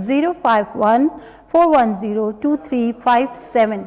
051-410-2357।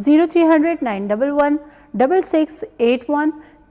0300-911-6681।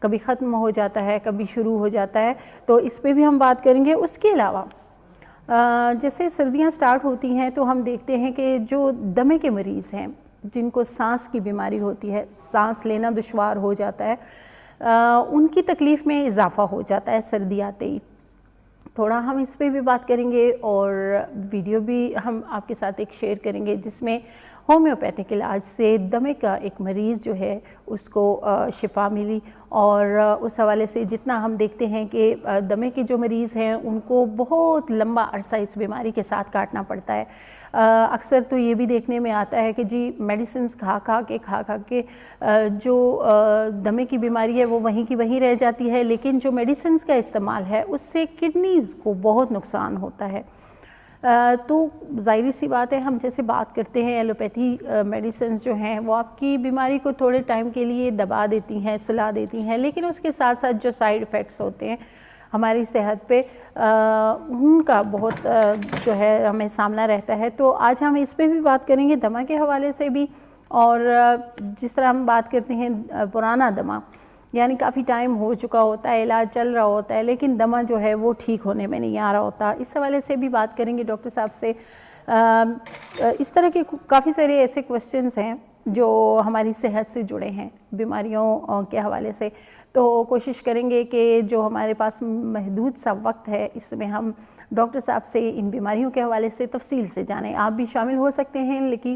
کبھی ختم ہو جاتا ہے کبھی شروع ہو جاتا ہے، تو اس پہ بھی ہم بات کریں گے۔ اس کے علاوہ جیسے سردیاں سٹارٹ ہوتی ہیں تو ہم دیکھتے ہیں کہ جو دمے کے مریض ہیں، جن کو سانس کی بیماری ہوتی ہے، سانس لینا دشوار ہو جاتا ہے، ان کی تکلیف میں اضافہ ہو جاتا ہے سردی آتے ہی۔ تھوڑا ہم اس پہ بھی بات کریں گے اور ویڈیو بھی ہم آپ کے ساتھ ایک شیئر کریں گے جس میں ہومیوپیتھک علاج سے دمے کا ایک مریض جو ہے اس کو شفا ملی، اور اس حوالے سے جتنا ہم دیکھتے ہیں کہ دمے کے جو مریض ہیں ان کو بہت لمبا عرصہ اس بیماری کے ساتھ کاٹنا پڑتا ہے۔ اکثر تو یہ بھی دیکھنے میں آتا ہے کہ جی میڈیسنز کھا کے جو دمے کی بیماری ہے وہ وہیں کی وہیں رہ جاتی ہے، لیکن جو میڈیسنز کا استعمال ہے اس سے کڈنیز کو بہت نقصان ہوتا ہے۔ تو ظاہری سی بات ہے، ہم جیسے بات کرتے ہیں ایلوپیتھی میڈیسنز جو ہیں وہ آپ کی بیماری کو تھوڑے ٹائم کے لیے دبا دیتی ہیں، سلا دیتی ہیں، لیکن اس کے ساتھ ساتھ جو سائیڈ ایفیکٹس ہوتے ہیں ہماری صحت پہ ان کا بہت جو ہے ہمیں سامنا رہتا ہے۔ تو آج ہم اس پہ بھی بات کریں گے دمہ کے حوالے سے بھی، اور جس طرح ہم بات کرتے ہیں پرانا دمہ، یعنی کافی ٹائم ہو چکا ہوتا ہے، علاج چل رہا ہوتا ہے لیکن دمہ جو ہے وہ ٹھیک ہونے میں نہیں آ رہا ہوتا، اس حوالے سے بھی بات کریں گے ڈاکٹر صاحب سے۔ اس طرح کے کافی سارے ایسے کوسچنز ہیں جو ہماری صحت سے جڑے ہیں بیماریوں کے حوالے سے، تو کوشش کریں گے کہ جو ہمارے پاس محدود سا وقت ہے اس میں ہم ڈاکٹر صاحب سے ان بیماریوں کے حوالے سے تفصیل سے جانیں۔ آپ بھی شامل ہو سکتے ہیں، لیکن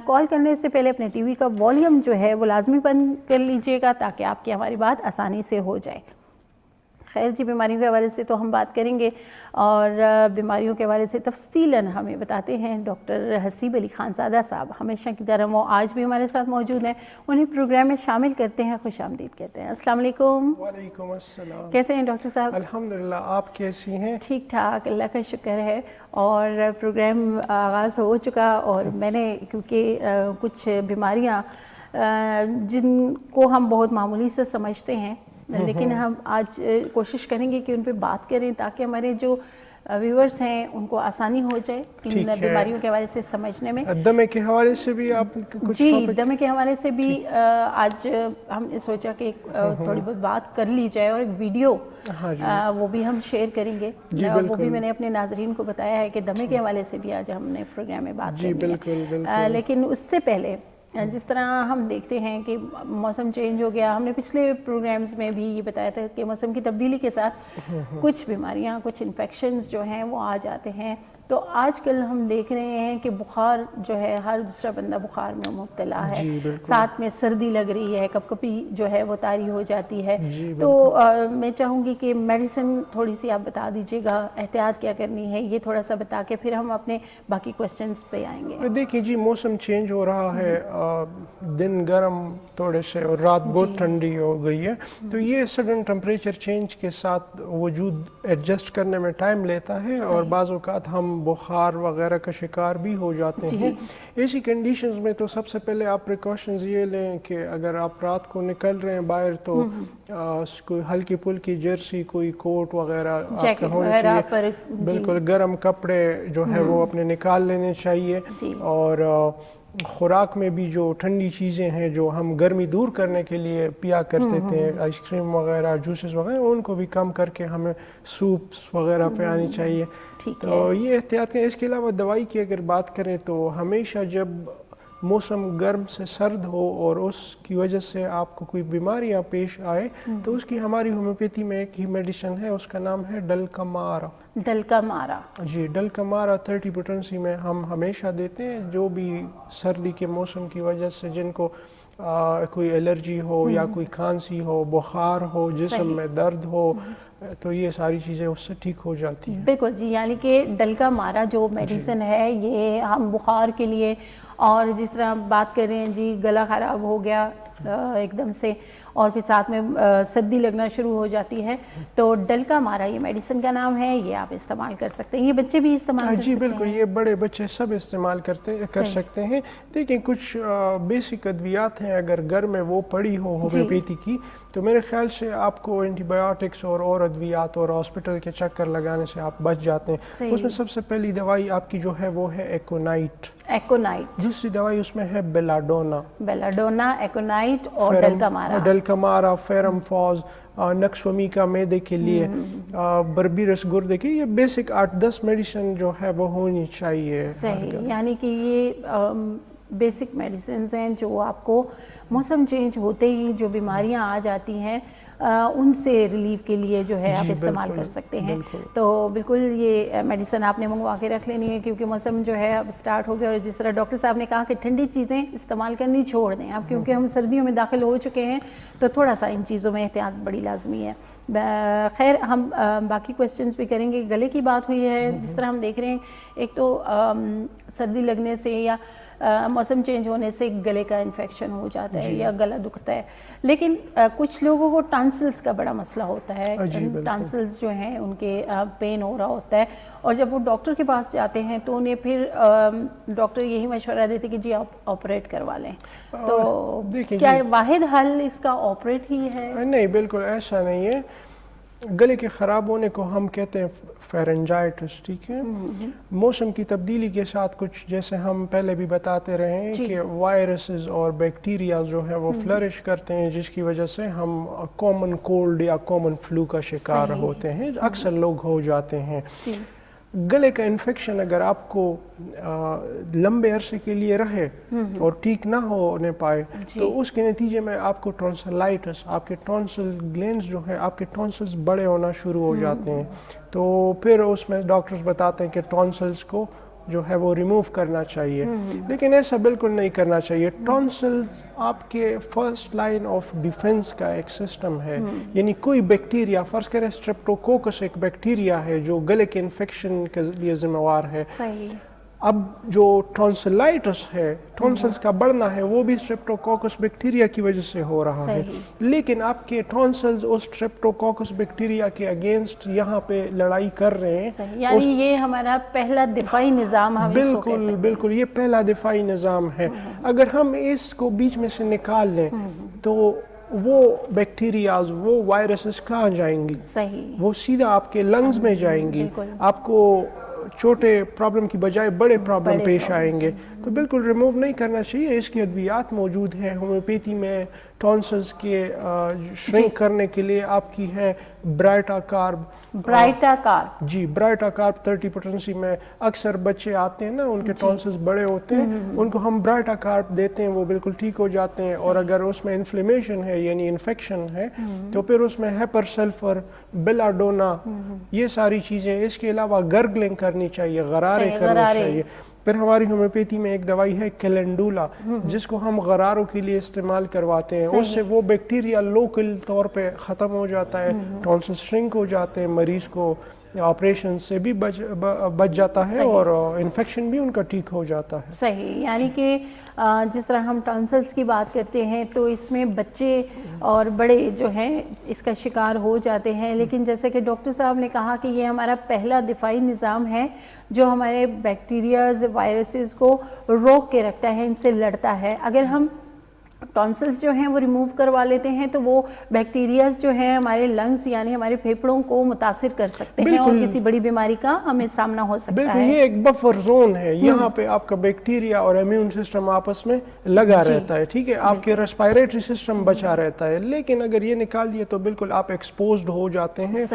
کال کرنے سے پہلے اپنے ٹی وی کا والیوم جو ہے وہ لازمی بند کر لیجئے گا تاکہ آپ کی ہماری بات آسانی سے ہو جائے۔ خیر جی، بیماریوں کے حوالے سے تو ہم بات کریں گے، اور بیماریوں کے حوالے سے تفصیلاً ہمیں بتاتے ہیں ڈاکٹر حسیب علی خان زادہ صاحب، ہمیشہ کی طرح وہ آج بھی ہمارے ساتھ موجود ہیں، انہیں پروگرام میں شامل کرتے ہیں، خوش آمدید کہتے ہیں۔ السلام علیکم۔ وعلیکم السلام۔ کیسے ہیں ڈاکٹر صاحب؟ الحمدللہ، آپ کیسی ہیں؟ ٹھیک ٹھاک، اللہ کا شکر ہے، اور پروگرام آغاز ہو چکا، اور میں نے کیونکہ کچھ بیماریاں جن کو ہم بہت معمولی سے سمجھتے ہیں لیکن ہم آج کوشش کریں گے کہ ان پہ بات کریں تاکہ ہمارے جو ویورز ہیں ان کو آسانی ہو جائے ان بیماریوں کے حوالے سے سمجھنے میں۔ دمے کے حوالے سے بھی آپ کچھ جی، دمے کے حوالے سے بھی آج ہم نے سوچا کہ تھوڑی بہت بات کر لی جائے، اور ایک ویڈیو وہ بھی ہم شیئر کریں گے، وہ بھی میں نے اپنے ناظرین کو بتایا ہے کہ دمے کے حوالے سے بھی آج ہم نے پروگرام میں بات کرنی ہے۔ لیکن اس سے پہلے جس طرح ہم دیکھتے ہیں کہ موسم چینج ہو گیا، ہم نے پچھلے پروگرامز میں بھی یہ بتایا تھا کہ موسم کی تبدیلی کے ساتھ کچھ بیماریاں، کچھ انفیکشنز جو ہیں وہ آ جاتے ہیں، تو آج کل ہم دیکھ رہے ہیں کہ بخار جو ہے ہر دوسرا بندہ بخار میں مبتلا ہے، ساتھ میں سردی لگ رہی ہے، کپ کپی جو ہے وہ طاری ہو جاتی ہے۔ تو میں چاہوں گی کہ میڈیسن تھوڑی سی آپ بتا دیجیے گا، احتیاط کیا کرنی ہے، یہ تھوڑا سا بتا کے پھر ہم اپنے باقی کوسچنز پہ آئیں گے۔ دیکھیں جی، موسم چینج ہو رہا ہے، دن گرم تھوڑے سے اور رات بہت ٹھنڈی ہو گئی ہے، تو یہ سڈن ٹمپریچر چینج کے ساتھ وجود ایڈجسٹ کرنے میں ٹائم لیتا ہے، اور بعض اوقات ہم بخار وغیرہ کا شکار بھی ہو جاتے ہیں۔ ایسی کنڈیشنز میں تو سب سے پہلے آپ پریکاشنز یہ لیں کہ اگر آپ رات کو نکل رہے ہیں باہر تو کوئی ہلکی پھلکی جرسی، کوئی کوٹ وغیرہ آپ کا ہونا چاہیے، بالکل گرم کپڑے جو ہے وہ اپنے نکال لینے چاہیے، اور خوراک میں بھی جو ٹھنڈی چیزیں ہیں جو ہم گرمی دور کرنے کے لیے پیا کرتے تھے، آئس کریم وغیرہ، جوسز وغیرہ، ان کو بھی کم کر کے ہمیں سوپس وغیرہ پہ آنی چاہیے۔ تو یہ احتیاط ہے۔ اس کے علاوہ دوائی کی اگر بات کریں تو ہمیشہ جب موسم گرم سے سرد ہو اور اس کی وجہ سے آپ کو کوئی بیماریاں پیش آئے تو اس کی ہماری ہومیوپیتھی میں ایک ہی میڈیسن ہے، اس کا نام ہے ڈلکامارا۔ ڈلکامارا، جی، ڈلکامارا 30 پوٹنسی میں ہم ہمیشہ دیتے ہیں، جو بھی سردی کے موسم کی وجہ سے جن کو کوئی الرجی ہو یا کوئی کھانسی ہو، بخار ہو، جسم میں درد ہو، تو یہ ساری چیزیں اس سے ٹھیک ہو جاتی ہیں۔ بالکل جی، یعنی کہ ڈلکامارا جو میڈیسن ہے یہ ہم بخار کے لیے، اور جس طرح بات کر رہے ہیں جی گلا خراب ہو گیا ایک دم سے اور پھر ساتھ میں سردی لگنا شروع ہو جاتی ہے، تو ڈلکامارا یہ میڈیسن کا نام ہے، یہ آپ استعمال کر سکتے ہیں۔ یہ بچے بھی استعمال کر سکتے ہیں؟ جی بالکل، یہ بڑے بچے سب استعمال کر سکتے ہیں۔ دیکھیں کچھ بیسک ادویات ہیں، اگر گھر میں وہ پڑی ہو ہومیوپیتھی کی تو میرے خیال سے آپ کو اینٹی بایوٹکس اور ادویات اور ہاسپٹل کے چکر لگانے سے آپ بچ جاتے ہیں۔ اس میں سب سے پہلی دوائی آپ کی جو ہے وہ ہے ایکونائٹ۔ ایکونائٹ۔ دوسری دوائی اس میں ہے بیلاڈونا۔ بیلاڈونا، ایکونائٹ اور ڈلکامارا۔ ولکمارا، فیرم فاز، نکسومی کا میدے کے لیے، بربیرس گردے کے، یہ بیسک 8-10 میڈیسن جو ہے وہ ہونی چاہیے. صحیح، یعنی کہ یہ بیسک میڈیسنز ہیں جو آپ کو موسم چینج ہوتے ہی جو بیماریاں آ جاتی ہیں ان سے ریلیف کے لیے جو ہے آپ استعمال کر سکتے ہیں. تو بالکل یہ میڈیسن آپ نے منگوا کے رکھ لینی ہے کیونکہ موسم جو ہے اب اسٹارٹ ہو گیا، اور جس طرح ڈاکٹر صاحب نے کہا کہ ٹھنڈی چیزیں استعمال کرنی چھوڑ دیں اب، کیونکہ ہم سردیوں میں داخل ہو چکے ہیں تو تھوڑا سا ان چیزوں میں احتیاط بڑی لازمی ہے. خیر ہم باقی کویسچنز بھی کریں گے. گلے کی بات ہوئی ہے، جس طرح ہم دیکھ رہے ہیں ایک تو سردی لگنے سے یا موسم چینج ہونے سے گلے کا انفیکشن ہو جاتا ہے یا گلا دکھتا ہے، لیکن کچھ لوگوں کو ٹانسلز کا بڑا مسئلہ ہوتا ہے. ٹانسلز جو ہیں ان کے پین ہو رہا ہوتا ہے، اور جب وہ ڈاکٹر کے پاس جاتے ہیں تو انہیں پھر ڈاکٹر یہی مشورہ دیتے کہ جی آپ آپریٹ کروا لیں. تو کیا واحد حل اس کا آپریٹ ہی ہے؟ نہیں، بالکل ایسا نہیں ہے. گلے کے خراب ہونے کو ہم کہتے ہیں فیرنجائٹس، ٹھیک ہے. موسم کی تبدیلی کے ساتھ کچھ جیسے ہم پہلے بھی بتاتے رہے ہیں کہ وائرسز اور بیکٹیریا جو ہیں وہ فلرش کرتے ہیں، جس کی وجہ سے ہم کامن کولڈ یا کامن فلو کا شکار ہوتے ہیں، اکثر لوگ ہو جاتے ہیں. گلے کا انفیکشن اگر آپ کو لمبے عرصے کے لیے رہے اور ٹھیک نہ ہونے پائے تو اس کے نتیجے میں آپ کو ٹونسلائٹس، آپ کے ٹونسل گلینڈز جو ہیں، آپ کے ٹونسلز بڑے ہونا شروع ہو جاتے ہیں. تو پھر اس میں ڈاکٹرز بتاتے ہیں کہ ٹونسلز کو جو ہے وہ ریموو کرنا چاہیے، لیکن ایسا بالکل نہیں کرنا چاہیے. ٹونسلز آپ کے فرسٹ لائن آف ڈیفنس کا ایک سسٹم ہے، یعنی کوئی بیکٹیریا، فرض کریں اسٹریپٹوکوکس ایک بیکٹیریا ہے جو گلے کے انفیکشن کے لیے ذمہ وار ہے. اب جو ٹونسلائٹس ہے، ٹونسلز کا بڑھنا ہے، وہ بھی اسٹریپٹوکوکس بیکٹیریا کی وجہ سے ہو رہا ہے، لیکن آپ کے ٹونسلز اس اسٹریپٹوکوکس بیکٹیریا کے اگینسٹ یہاں پہ لڑائی کر رہے ہیں. یعنی یہ ہمارا پہلا دفاعی نظام ہم اس کو کہہ سکتے ہیں. بالکل یہ پہلا دفاعی نظام ہے. اگر ہم اس کو بیچ میں سے نکال لیں تو وہ بیکٹیریاز، وہ وائرسز کہاں جائیں گی؟ وہ سیدھا آپ کے لنگز میں جائیں گی، آپ کو چھوٹے پرابلم کی بجائے بڑے پرابلم پیش آئیں گے. تو بالکل ریموو نہیں کرنا چاہیے. اس کی ادویات موجود ہیں ہومیوپیتھی میں. ٹونسلز کے شرنک کرنے کے لیے آپ کی ہے برائٹا کارب. جی برائٹا کارب 30 پوٹنسی میں. اکثر بچے آتے ہیں نا، ان کے ٹونسلز بڑے ہوتے ہیں، ان کو ہم برائٹا کارب دیتے ہیں، وہ بالکل ٹھیک ہو جاتے ہیں. اور اگر اس میں انفلیمیشن ہے یعنی انفیکشن ہے تو پھر اس میں ہیپر سلفر، بیلاڈونا، یہ ساری چیزیں. اس کے علاوہ گرگلنگ کرنی چاہیے، غرارے کرنی چاہیے. پھر ہماری ہومیوپیتھی میں ایک دوائی ہے کیلنڈولا، جس کو ہم غراروں کے لیے استعمال کرواتے ہیں. اس سے وہ بیکٹیریا لوکل طور پہ ختم ہو جاتا ہے، ٹونسل شرنک ہو جاتے ہیں، مریض کو آپریشن سے بھی بچ جاتا ہے اور انفیکشن بھی ان کا ٹھیک ہو جاتا ہے. صحیح، یعنی کہ جس طرح ہم ٹونسلز کی بات کرتے ہیں تو اس میں بچے اور بڑے جو ہیں اس کا شکار ہو جاتے ہیں، لیکن جیسے کہ ڈاکٹر صاحب نے کہا کہ یہ ہمارا پہلا دفاعی نظام ہے جو ہمارے بیکٹیریاز، وائرسز کو روک کے رکھتا ہے، ان سے لڑتا ہے. اگر ہم ٹونسلز جو ہیں وہ ریموو کروا لیتے ہیں تو وہ بیکٹیریاز جو ہیں ہمارے لنگز یعنی ہمارے پھیپھڑوں کو متاثر کر سکتے ہیں اور کسی بڑی بیماری کا ہمیں سامنا ہو سکتا ہے. بالکل یہ ایک بفر زون ہے، یہاں پہ آپ کا بیکٹیریا اور امیون سسٹم آپس میں لگا رہتا ہے، ٹھیک ہے. آپ کے ریسپائریٹری سسٹم بچا رہتا ہے، لیکن اگر یہ نکال دیا تو بالکل آپ ایکسپوزڈ ہو جاتے ہیں.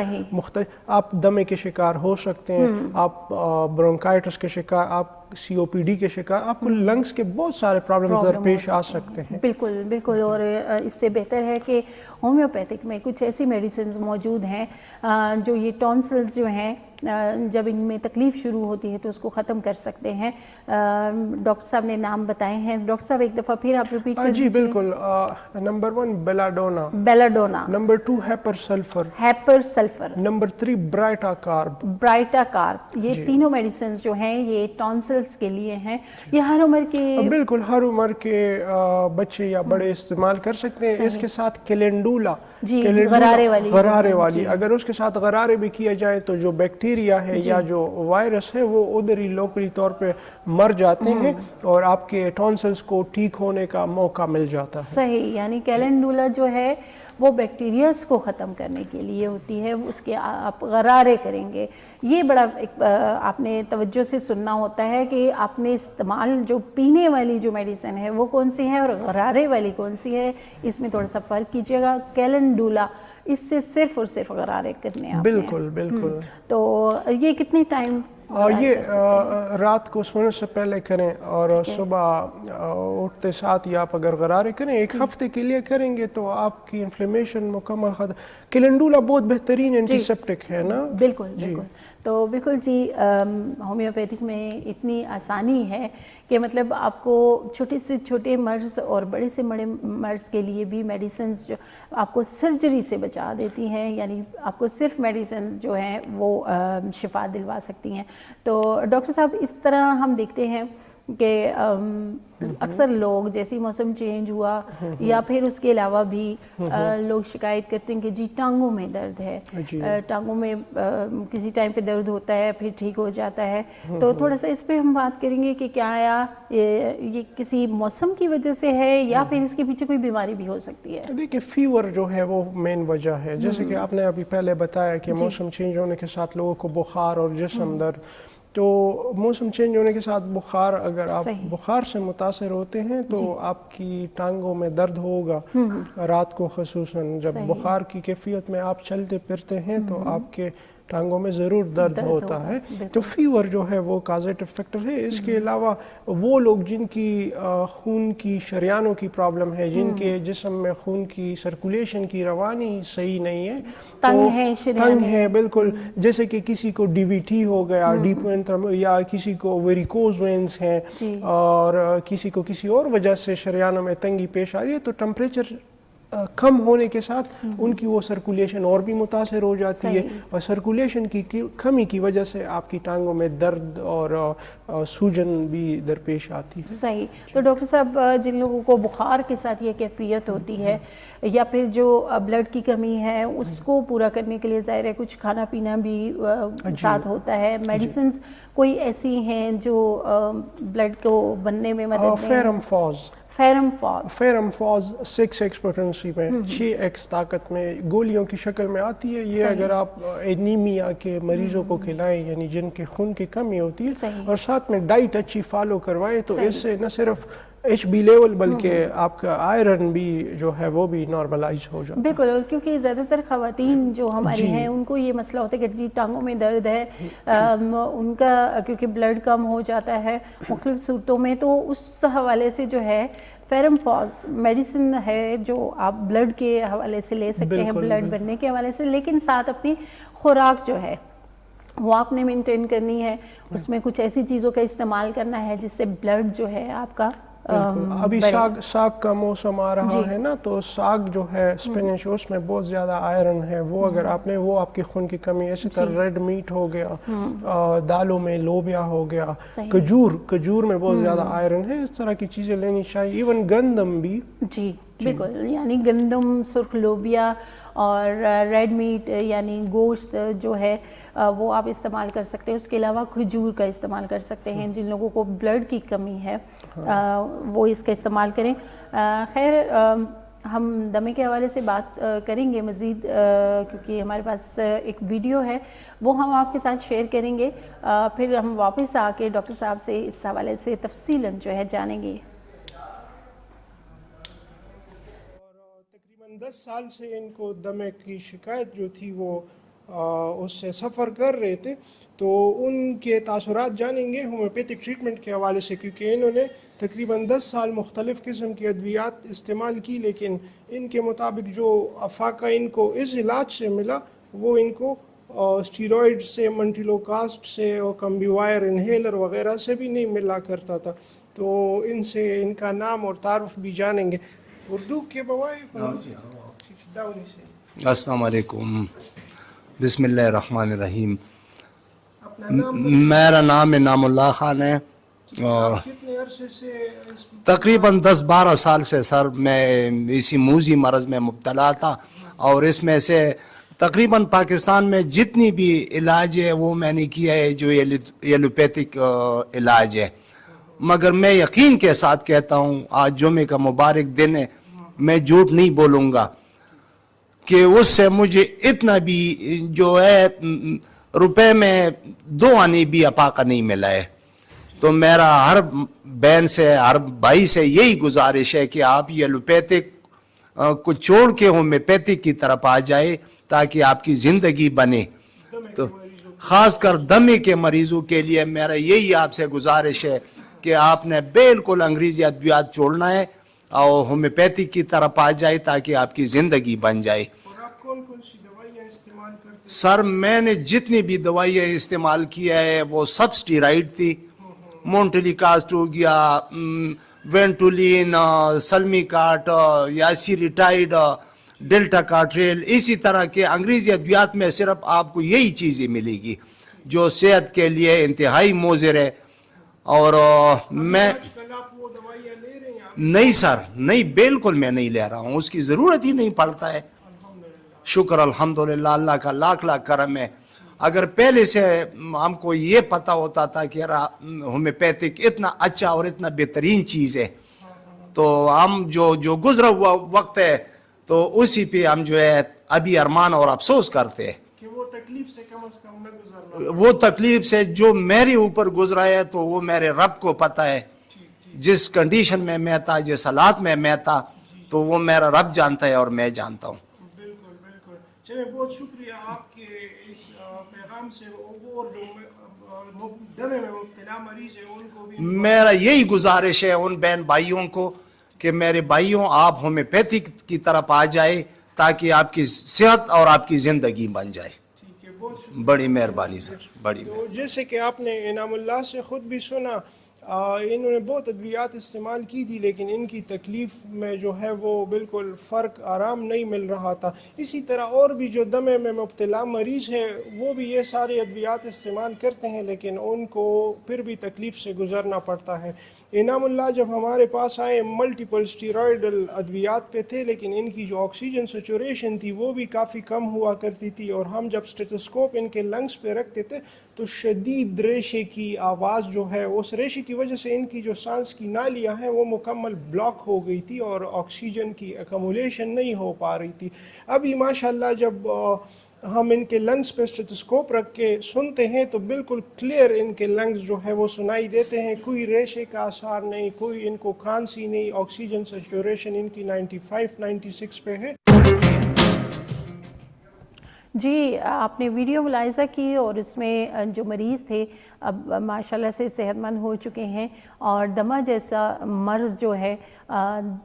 آپ دمے کے شکار ہو سکتے ہیں، آپ برونکائٹس کے شکار، آپ COPD کے شکار، آپ کو لنگز کے بہت سارے پرابلمز درپیش آ سکتے ہیں. بالکل. اور اس سے بہتر ہے کہ ہومیوپیتھک میں کچھ ایسی میڈیسنز موجود ہیں جو یہ ٹونسلز جو ہیں جب ان میں تکلیف شروع ہوتی ہے تو اس کو ختم کر سکتے ہیں. ڈاکٹر صاحب نے نام بتائے ہیں. ڈاکٹر صاحب ایک دفعہ پھر آپ ریپیٹ کر دیجیے. جی بالکل. Number 1 belladonna. Number 2 hepar sulphur. Number 3 baryta carb. یہ تینوں میڈیسنز جو ہیں یہ ٹونسلز کے لیے ہیں. یہ ہر عمر کے بالکل ہر عمر کے بچے یا بڑے استعمال کر سکتے ہیں. اس کے ساتھ کیلنڈولا غرارے والی، اگر اس کے ساتھ غرارے بھی کیا جائے تو جو بیکٹیریا ہے یا جو وائرس ہے وہ ادھر ہی لوکلی طور پہ مر جاتے ہیں اور آپ کے ٹونسلز کو ٹھیک ہونے کا موقع مل جاتا ہے. صحیح، یعنی کیلنڈولا جو ہے وہ بیکٹیریاز کو ختم کرنے کے لیے ہوتی ہے، اس کے آپ غرارے کریں گے. یہ بڑا آپ نے توجہ سے سننا ہوتا ہے کہ آپ نے استعمال جو پینے والی جو میڈیسن ہے وہ کون سی ہے اور غرارے والی کون سی ہے، اس میں تھوڑا سا فرق کیجیے گا. کیلنڈولا اس سے صرف اور صرف غرارے کرنے آپ نے. بالکل بالکل. تو یہ کتنے ٹائم؟ یہ رات کو سونے سے پہلے کریں اور صبح اٹھتے ساتھ ہی آپ اگر غرارے کریں 1 ہفتے کے لیے کریں گے تو آپ کی انفلیمیشن مکمل ختم. کیلنڈولا بہت بہترین اینٹی سیپٹک ہے نا. بالکل بالکل. تو بالکل جی، ہومیوپیتھک میں اتنی آسانی ہے کہ مطلب آپ کو چھوٹے سے چھوٹے مرض اور بڑے سے بڑے مرض کے لیے بھی میڈیسنز جو آپ کو سرجری سے بچا دیتی ہیں، یعنی آپ کو صرف میڈیسن جو ہیں وہ شفا دلوا سکتی ہیں. تو ڈاکٹر صاحب اس طرح ہم دیکھتے ہیں کہ اکثر لوگ جیسے موسم چینج ہوا یا پھر اس کے علاوہ بھی لوگ شکایت کرتے ہیں کہ جی ٹانگوں میں درد ہے، ٹانگوں میں کسی ٹائم پہ درد ہوتا ہے پھر ٹھیک ہو جاتا ہے. تو تھوڑا سا اس پہ ہم بات کریں گے کہ کیا یہ کسی موسم کی وجہ سے ہے یا پھر اس کے پیچھے کوئی بیماری بھی ہو سکتی ہے؟ دیکھیے فیور جو ہے وہ مین وجہ ہے، جیسے کہ آپ نے ابھی پہلے بتایا کہ موسم چینج ہونے کے ساتھ لوگوں کو بخار اور جسم درد. تو موسم چینج ہونے کے ساتھ بخار، اگر آپ بخار سے متاثر ہوتے ہیں تو آپ کی ٹانگوں میں درد ہوگا رات کو، خصوصاً جب بخار کی کیفیت میں آپ چلتے پھرتے ہیں تو آپ کے ٹانگوں میں ضرور درد ہوتا ہے. تو فیور جو ہے وہ کازیٹو فیکٹر ہے. اس کے علاوہ وہ لوگ جن کی خون کی شریانوں کی پرابلم ہے، جن کے جسم میں خون کی سرکولیشن کی روانی صحیح نہیں ہے، تنگ ہے بالکل، جیسے کہ کسی کو ڈی وی ٹی ہو گیا، ڈیپ وینترم، یا کسی کو ویریکوز وینز ہیں اور کسی کو کسی اور وجہ سے شریانوں میں تنگی پیش آ رہی ہے، تو ٹمپریچر کم ہونے کے ساتھ ان کی وہ سرکولیشن اور بھی متاثر ہو جاتی ہے، اور سرکولیشن کی کمی کی وجہ سے آپ کی ٹانگوں میں درد اور سوجن بھی درپیش آتی ہے. صحیح. تو ڈاکٹر صاحب جن لوگوں کو بخار کے ساتھ یہ کیفیت ہوتی ہے یا پھر جو بلڈ کی کمی ہے اس کو پورا کرنے کے لیے ظاہر ہے کچھ کھانا پینا بھی ساتھ ہوتا ہے، میڈیسنز کوئی ایسی ہیں جو بلڈ کو بننے میں مدد دیں؟ فیرم فاز 6x پوٹنسی میں 6x طاقت میں گولیوں کی شکل میں آتی ہے. یہ اگر آپ اینیمیا کے مریضوں کو کھلائیں، یعنی جن کے خون کی کمی ہوتی ہے، اور ساتھ میں ڈائٹ اچھی فالو کروائیں، تو اس سے نہ صرف ایچ بی لیول بلکہ آپ کا آئرن بھی جو ہے وہ بھی نارملائز ہو جاتا ہے. بالکل. اور کیونکہ زیادہ تر خواتین جو ہماری ہیں ان کو یہ مسئلہ ہوتا ہے کہ جی ٹانگوں میں درد ہے، ان کا کیونکہ بلڈ کم ہو جاتا ہے مختلف صورتوں میں، تو اس حوالے سے جو ہے فیرم فاز میڈیسن ہے جو آپ بلڈ کے حوالے سے لے سکتے ہیں، بلڈ بننے کے حوالے سے، لیکن ساتھ اپنی خوراک جو ہے وہ آپ نے مینٹین کرنی ہے. اس میں کچھ ایسی چیزوں کا استعمال کرنا ہے جس سے بلڈ جو ہے آپ کا ابھی ساگ کا موسم آ رہا ہے نا، تو ساگ جو ہے اسپینش اس میں بہت زیادہ آئرن ہے، وہ اگر آپ نے وہ آپ کی خون کی کمی. اسی طرح ریڈ میٹ ہو گیا، دالوں میں لوبیا ہو گیا، کھجور میں بہت زیادہ آئرن ہے. اس طرح کی چیزیں لینی چاہیے. ایون گندم بھی. جی بالکل. یعنی گندم، سرخ لوبیا اور ریڈ میٹ یعنی گوشت جو ہے وہ آپ استعمال کر سکتے ہیں. اس کے علاوہ کھجور کا استعمال کر سکتے ہیں. جن لوگوں کو بلڈ کی کمی ہے وہ اس کا استعمال کریں. خیر ہم دمے کے حوالے سے بات کریں گے مزید، کیونکہ ہمارے پاس ایک ویڈیو ہے وہ ہم آپ کے ساتھ شیئر کریں گے، پھر ہم واپس آ کے ڈاکٹر صاحب سے اس حوالے سے تفصیلاً جو ہے جانیں گے. 10 سال سے ان کو دمے کی شکایت جو تھی وہ اس سے سفر کر رہے تھے، تو ان کے تاثرات جانیں گے ہومیوپیتھک ٹریٹمنٹ کے حوالے سے، کیونکہ انہوں نے تقریباً 10 سال مختلف قسم کی ادویات استعمال کی، لیکن ان کے مطابق جو افاقہ ان کو اس علاج سے ملا وہ ان کو اسٹیرائڈ سے، منٹیلوکاسٹ سے اور کمبیوائر انہیلر وغیرہ سے بھی نہیں ملا کرتا تھا. تو ان سے ان کا نام اور تعارف بھی جانیں گے. اردو کے بوائے. السلام علیکم، بسم اللہ الرحمن الرحیم. میرا نام انعام اللہ خان ہے اور کتنے عرصے سے تقریباً 10-12 سال سے سر میں اسی موذی مرض میں مبتلا تھا، اور اس میں سے تقریباً پاکستان میں جتنی بھی علاج ہے وہ میں نے کیا ہے جو ایلوپیتھک علاج ہے. مگر میں یقین کے ساتھ کہتا ہوں، آج جمعے کا مبارک دن ہے، میں جھوٹ نہیں بولوں گا. کہ اس سے مجھے اتنا بھی جو ہے روپے میں 2 آنے بھی افاقہ نہیں ملا ہے. تو میرا ہر بہن سے ہر بھائی سے یہی گزارش ہے کہ آپ یہ ایلوپیتھک کو چھوڑ کے ہومیوپیتھک کی طرف آ جائے تاکہ آپ کی زندگی بنے. تو خاص کر دمے کے مریضوں کے لیے میرا یہی آپ سے گزارش ہے کہ آپ نے بالکل انگریزی ادویات چھوڑنا ہے اور ہومیوپیتھک کی طرف آ جائے تاکہ آپ کی زندگی بن جائے. اور آپ کون کون سی دوائیاں استعمال کرتے ہیں؟ سر میں نے جتنی بھی دوائیاں استعمال کیا ہے وہ سب سٹیرائڈ تھی. مونٹیلیکاسٹ ہو گیا, وینٹولین, سلمیکاٹ, یاسیریٹائڈ, ڈیلٹا کارٹریل, اسی طرح کے انگریزی ادویات میں صرف آپ کو یہی چیزیں ملے گی جو صحت کے لیے انتہائی مضر ہے. اور میں وہ دوائیاں لے رہے ہیں؟ نہیں سر, نہیں, بالکل میں نہیں لے رہا ہوں, اس کی ضرورت ہی نہیں پڑتا ہے. شکر الحمدللہ, اللہ کا لاکھ لاکھ کرم ہے. اگر پہلے سے ہم کو یہ پتا ہوتا تھا کہ ہومیوپیتھک اتنا اچھا اور اتنا بہترین چیز ہے تو ہم جو گزرا ہوا وقت ہے تو اسی پہ ہم جو ہے ابھی ارمان اور افسوس کرتے ہیں کہ وہ تکلیف سے کم از کم نہ گزرنا. وہ تکلیف سے جو میرے اوپر گزرا ہے تو وہ میرے رب کو پتہ ہے. جس کنڈیشن میں میں تھا, جس حالات میں میں تھا, تو وہ میرا رب جانتا ہے اور میں جانتا ہوں. بالکل بالکل. چلے, بہت شکریہ آپ کے اس پیغام سے. اور جو دمے میں مبتلا مریض ہیں ان کو بھی میرا یہی گزارش ہے ان بہن بھائیوں کو کہ میرے بھائیوں آپ ہومیوپیتھک کی طرف آ جائے تاکہ آپ کی صحت اور آپ کی زندگی بن جائے. ٹھیک ہے, بہت شکریہ. بڑی مہربانی سر, بڑی تو جیسے کہ آپ نے انعام اللہ سے خود بھی سنا, انہوں نے بہت ادویات استعمال کی تھی لیکن ان کی تکلیف میں جو ہے وہ بالکل فرق, آرام نہیں مل رہا تھا. اسی طرح اور بھی جو دمے میں مبتلا مریض ہے وہ بھی یہ سارے ادویات استعمال کرتے ہیں لیکن ان کو پھر بھی تکلیف سے گزرنا پڑتا ہے. انعام اللہ جب ہمارے پاس آئے ملٹیپل سٹیرائڈل ادویات پہ تھے لیکن ان کی جو آکسیجن سیچوریشن تھی وہ بھی کافی کم ہوا کرتی تھی, اور ہم جب اسٹیتھوسکوپ ان کے لنگس پہ رکھتے تھے تو شدید ریشے کی آواز جو ہے, اس ریشے کی وجہ سے ان کی جو سانس کی نالیاں ہیں وہ مکمل بلاک ہو گئی تھی اور آکسیجن کی ایکومولیشن نہیں ہو پا رہی تھی. ابھی ماشاءاللہ جب ہم ان کے لنگس پہ اسٹیتھوسکوپ رکھ کے سنتے ہیں تو بالکل کلیئر ان کے لنگس جو ہے وہ سنائی دیتے ہیں, کوئی ریشے کا اثر نہیں, کوئی ان کو کھانسی نہیں. آکسیجن سیچوریشن ان کی 95-96 پہ ہے. جی, آپ نے ویڈیو ملاحظہ کی اور اس میں جو مریض تھے اب ماشاءاللہ سے صحت مند ہو چکے ہیں, اور دمہ جیسا مرض جو ہے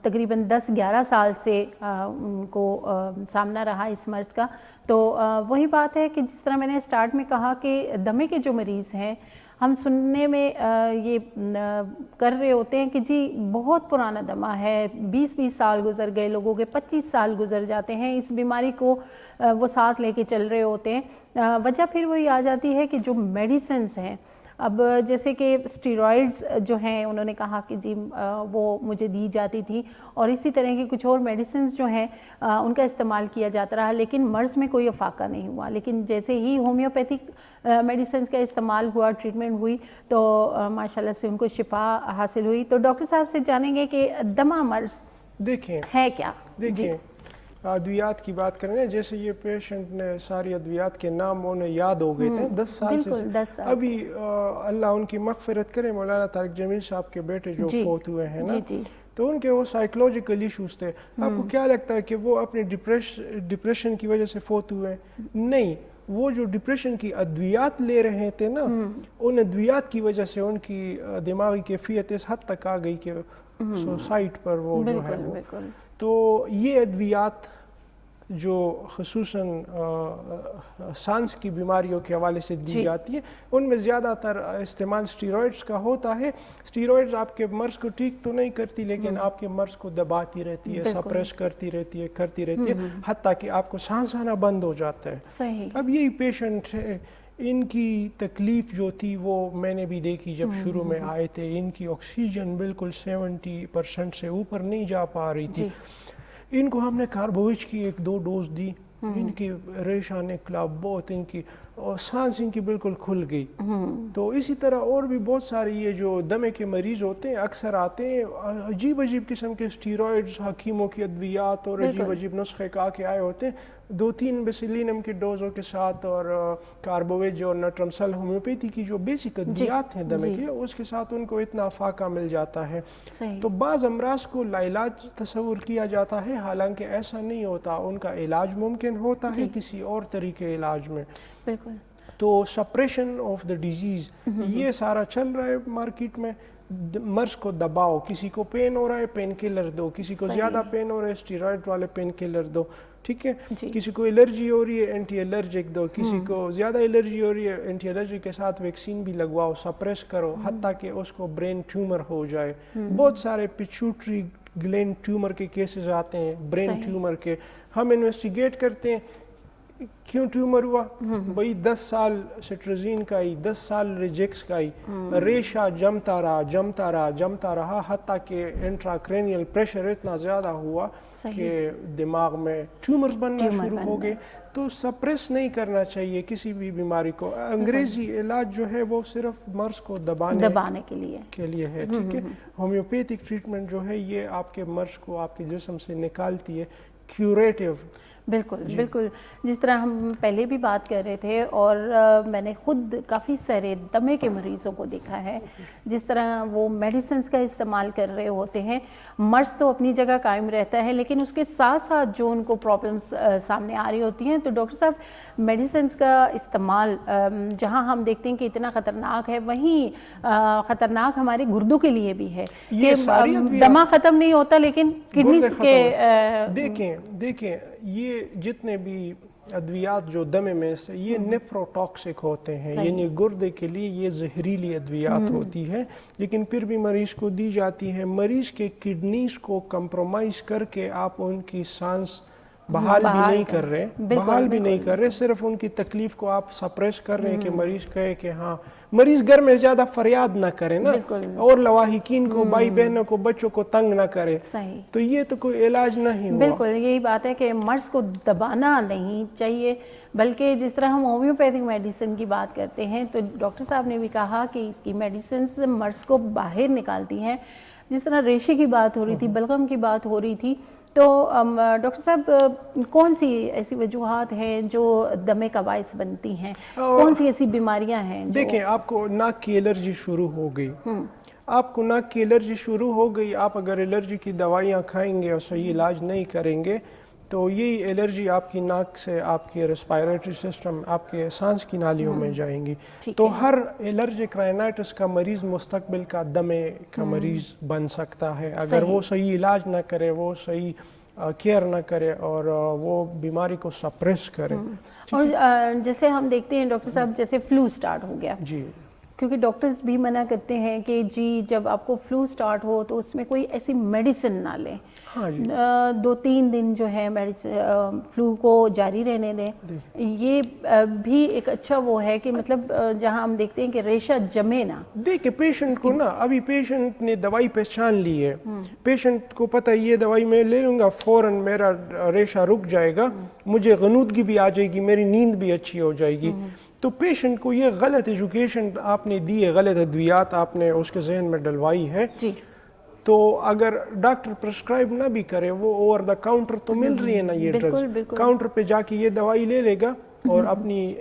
تقریباً 10-11 سال سے ان کو سامنا رہا اس مرض کا. تو وہی بات ہے کہ جس طرح میں نے سٹارٹ میں کہا کہ دمے کے جو مریض ہیں ہم سننے میں یہ کر رہے ہوتے ہیں کہ جی بہت پرانا دمہ ہے, 20-20 سال گزر گئے, لوگوں کے 25 سال گزر جاتے ہیں, اس بیماری کو وہ ساتھ لے کے چل رہے ہوتے ہیں. وجہ پھر وہی آ جاتی ہے کہ جو میڈیسنز ہیں, اب جیسے کہ سٹیرائڈز جو ہیں انہوں نے کہا کہ جی وہ مجھے دی جاتی تھی, اور اسی طرح کی کچھ اور میڈیسنز جو ہیں ان کا استعمال کیا جاتا رہا لیکن مرض میں کوئی افاقہ نہیں ہوا. لیکن جیسے ہی ہومیوپیتھک میڈیسنز کا استعمال ہوا, ٹریٹمنٹ ہوئی, تو ماشاءاللہ سے ان کو شفا حاصل ہوئی. تو ڈاکٹر صاحب سے جانیں گے کہ دمہ مرض دیکھیں ہے کیا؟ دیکھیں ادویات کی بات کریں, جیسے یہ پیشنٹ نے ساری ادویات کے نام انہیں یاد ہو گئے تھے 10 سال سے. ابھی اللہ ان کی مغفرت کرے, مولانا طارق جمیل صاحب کے بیٹے جو فوت ہوئے ہیں نا, تو ان کے وہ سائیکولوجیکل ایشوز تھے. آپ کو کیا لگتا ہے کہ وہ اپنے ڈپریشن کی وجہ سے فوت ہوئے؟ نہیں, وہ جو ڈپریشن کی ادویات لے رہے تھے نا, ان ادویات کی وجہ سے ان کی دماغی کیفیت اس حد تک آ گئی کہ سوسائڈ پر وہ جو ہے وہ. تو یہ ادویات جو خصوصاً سانس کی بیماریوں کے حوالے سے دی جاتی ہیں ان میں زیادہ تر استعمال سٹیرائڈز کا ہوتا ہے. سٹیرائڈز آپ کے مرض کو ٹھیک تو نہیں کرتی لیکن آپ کے مرض کو دباتی رہتی ہے, سپریس کرتی رہتی ہے, حتیٰ کہ آپ کو سانس آنا بند ہو جاتا ہے. اب یہی پیشنٹ ہے, ان کی تکلیف جو تھی وہ میں نے بھی دیکھی جب شروع میں آئے تھے. ان کی آکسیجن بالکل 70% سے اوپر نہیں جا پا رہی تھی. ان کو ہم نے کاربویج کی 1-2 ڈوز دی, ان کی ریشہ نکلا بہت، ان کی اور سانس ان کی بالکل کھل گئی. تو اسی طرح اور بھی بہت سارے یہ جو دمے کے مریض ہوتے ہیں اکثر آتے ہیں عجیب عجیب قسم کے اسٹیرائڈز، حکیموں کی ادویات اور عجیب عجیب نسخے کا کے آئے ہوتے ہیں 2-3 بیسیلینم کے ڈوزوں کے ساتھ، اور کاربویج اور نٹرمسل ہومیوپیتھی کی جو بیسک ادویات ہیں دمے کے، اس کے ساتھ ان کو اتنا فاقہ مل جاتا ہے. تو بعض امراض کو لاعلاج تصور کیا جاتا ہے، حالانکہ ایسا نہیں ہوتا، ان کا علاج ممکن ہوتا ہے کسی اور طریقے علاج میں. بالکل. تو سپریشن آف دا ڈیزیز یہ سارا چل رہا ہے مارکیٹ میں. مرض کو دباؤ، کسی کو پین ہو رہا ہے پین کلر دو، کسی کو زیادہ پین ہو رہا ہے اسٹیرائڈ والے پین کلر دو، ٹھیک ہے. کسی کو الرجی ہو رہی ہے اینٹی الرجک دو، کسی کو زیادہ الرجی ہو رہی ہے اینٹی الرجی کے ساتھ ویکسین بھی لگواؤ، سپریس کرو حتیٰ کہ اس کو برین ٹیومر ہو جائے. بہت سارے پیچوٹری گلینڈ ٹیومر کے کیسز آتے ہیں، برین ٹیومر کے. ہم انویسٹیگیٹ کرتے ہیں کیوں ٹیومر ہوا، بھئی 10 سال سٹرزین کا ہی، 10 سال ریجیکس کا ہی، ریشہ جمتا رہا حتیٰ کہ انٹراکرینیل پریشر اتنا زیادہ ہوا کہ دماغ میں ٹیومرز بننا شروع ہو گئے. تو سپریس نہیں کرنا چاہیے کسی بھی بیماری کو. انگریزی علاج جو ہے وہ صرف مرض کو دبانے کے لیے ہے، ٹھیک ہے. ہومیوپیتھک ٹریٹمنٹ جو ہے یہ آپ کے مرض کو آپ کے جسم سے نکالتی ہے، کیوریٹیو. بالکل بالکل. جس طرح ہم پہلے بھی بات کر رہے تھے، اور میں نے خود کافی سارے دمے کے مریضوں کو دیکھا ہے جس طرح وہ میڈیسنز کا استعمال کر رہے ہوتے ہیں. مرض تو اپنی جگہ قائم رہتا ہے، لیکن اس کے ساتھ ساتھ جو ان کو پرابلمس سامنے آ رہی ہوتی ہیں، تو ڈاکٹر صاحب میڈیسنز کا استعمال جہاں ہم دیکھتے ہیں کہ اتنا خطرناک ہے، وہیں خطرناک ہمارے گردوں کے لیے بھی ہے کہ دمہ ختم نہیں ہوتا لیکن کڈنیز کے دیکھیں یہ جتنے بھی ادویات جو دمے میں سے یہ نیفروٹاکسک ہوتے ہیں، یعنی گردے کے لیے یہ زہریلی ادویات ہوتی ہے، لیکن پھر بھی مریض کو دی جاتی ہے. مریض کے کڈنیز کو کمپرومائز کر کے آپ ان کی سانس بحال بھی نہیں کر رہے، صرف ان کی تکلیف کو آپ سپریس کر رہے ہیں کہ مریض کہے کہ ہاں، مریض گھر میں زیادہ فریاد نہ کرے نا، اور لواحقین کو، بھائی بہنوں کو، بچوں کو تنگ نہ کرے. تو یہ تو کوئی علاج نہیں ہوا. بالکل یہی بات ہے کہ مرض کو دبانا نہیں چاہیے، بلکہ جس طرح ہم ہومیوپیتھک میڈیسن کی بات کرتے ہیں تو ڈاکٹر صاحب نے بھی کہا کہ اس کی میڈیسنز مرض کو باہر نکالتی ہیں. جس طرح ریشے کی بات ہو رہی تھی، بلغم کی بات ہو رہی تھی، تو ڈاکٹر صاحب کون سی ایسی وجوہات ہیں جو دمے کا باعث بنتی ہیں؟ کون سی ایسی بیماریاں ہیں؟ دیکھیں آپ کو ناک کی الرجی شروع ہو گئی، آپ کو ناک کی الرجی شروع ہو گئی، آپ اگر الرجی کی دوائیاں کھائیں گے اور صحیح علاج نہیں کریں گے تو یہی الرجی آپ کی ناک سے آپ کے ریسپائریٹری سسٹم، آپ کے سانس کی نالیوں میں جائیں گی. تو ہر الرجک رائنائٹس کا مریض مستقبل کا دمے کا مریض بن سکتا ہے اگر وہ صحیح علاج نہ کرے، وہ صحیح کیئر نہ کرے اور وہ بیماری کو سپریس کرے. اور جیسے ہم دیکھتے ہیں ڈاکٹر صاحب، جیسے فلو سٹارٹ ہو گیا، جی، کیونکہ ڈاکٹرز بھی منع کرتے ہیں کہ جی جب آپ کو فلو سٹارٹ ہو تو اس میں کوئی ایسی میڈیسن نہ لیں، 2-3 دن جو ہے فلو کو جاری رہنے دیں. یہ بھی ایک اچھا وہ ہے کہ مطلب جہاں ہم دیکھتے ہیں کہ ریشہ جمے نہ. دیکھیں پیشنٹ کو نا، ابھی پیشنٹ نے دوائی پہچان لی ہے، پیشنٹ کو پتہ یہ دوائی میں لے لوں گا فوراً میرا ریشہ رک جائے گا، مجھے غنودگی بھی آ جائے گی، میری نیند بھی اچھی ہو جائے گی. تو پیشنٹ کو یہ غلط ایجوکیشن آپ نے دی ہے، غلط ادویات آپ نے اس کے ذہن میں ڈلوائی ہے. تو اگر ڈاکٹر پرسکرائب نہ بھی کرے، وہ اوور دا کاؤنٹر تو مل رہی ہے نا یہ ڈرگز، کاؤنٹر پہ جا کے یہ دوائی لے لے گا اور اپنی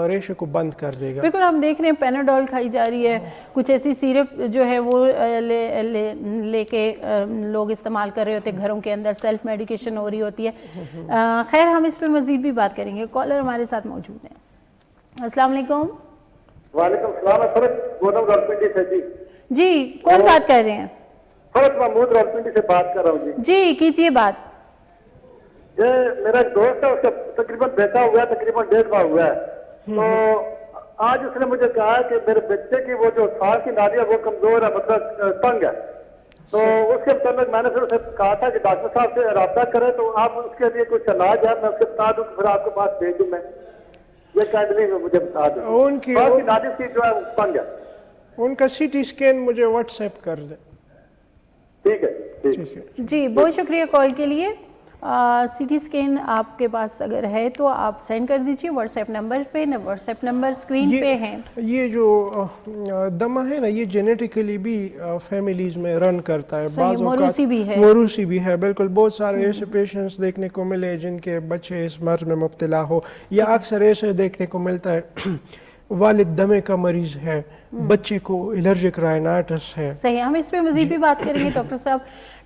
ریشے کو بند کر دے گا. بالکل ہم دیکھ رہے ہیں پیناڈول کھائی جا رہی ہے، کچھ ایسی سیرپ جو ہے وہ لے کے لوگ استعمال کر رہے ہوتے ہیں، گھروں کے اندر سیلف میڈیکیشن ہو رہی ہوتی ہے. خیر ہم اس پہ مزید بھی بات کریں گے. کالر ہمارے ساتھ موجود ہیں. السلام علیکم. وعلیکم السلام. جی کون بات کر رہے ہیں؟ فرد محمود راولپنڈی سے بات کر رہا ہوں. جی کیجیے بات. میرا ایک دوست ہے، اس کا تقریباً بیٹا ہوا ہے، تقریباً 1.5 ماہ ہوا ہے. تو آج اس نے مجھے کہا کہ میرے بچے کی وہ جو سانس کی نالی ہے وہ کمزور ہے، مطلب تنگ ہے. تو اس کے مطابق میں نے پھر اسے کہا تھا کہ ڈاکٹر صاحب سے رابطہ کرے، تو آپ اس کے لیے کچھ علاج ہے میں اس کے بتا دوں، پھر آپ کے پاس بھیج دوں. میں یہ کائنڈلی مجھے بتا دیں. ان کی نالی کی جو ہے تنگ ہے، ان کا سی ٹی اسکین مجھے واٹس ایپ کر دیں. ٹھیک ہے. جی بہت شکریہ کال کے لیے. سی ٹی اسکین آپ کے پاس اگر ہے تو آپ سینڈ کر دیجیے واٹس ایپ نمبر پہ. واٹس ایپ نمبر اسکرین پہ ہیں. یہ جو دمہ ہے نا یہ جینیٹیکلی بھی فیملیز میں رن کرتا ہے. بعض اوقات موروثی بھی ہے. موروثی بھی ہے بالکل. بہت سارے ایسے پیشنٹس دیکھنے کو ملے جن کے بچے اس مرض میں مبتلا ہو, یا اکثر ایسے دیکھنے کو ملتا ہے والد دمے کا مریض ہے, بچے کو الرجک رائنائٹس ہے. صحیح, ہم اس پہ مزید بھی بات کریں گے ڈاکٹر صاحب.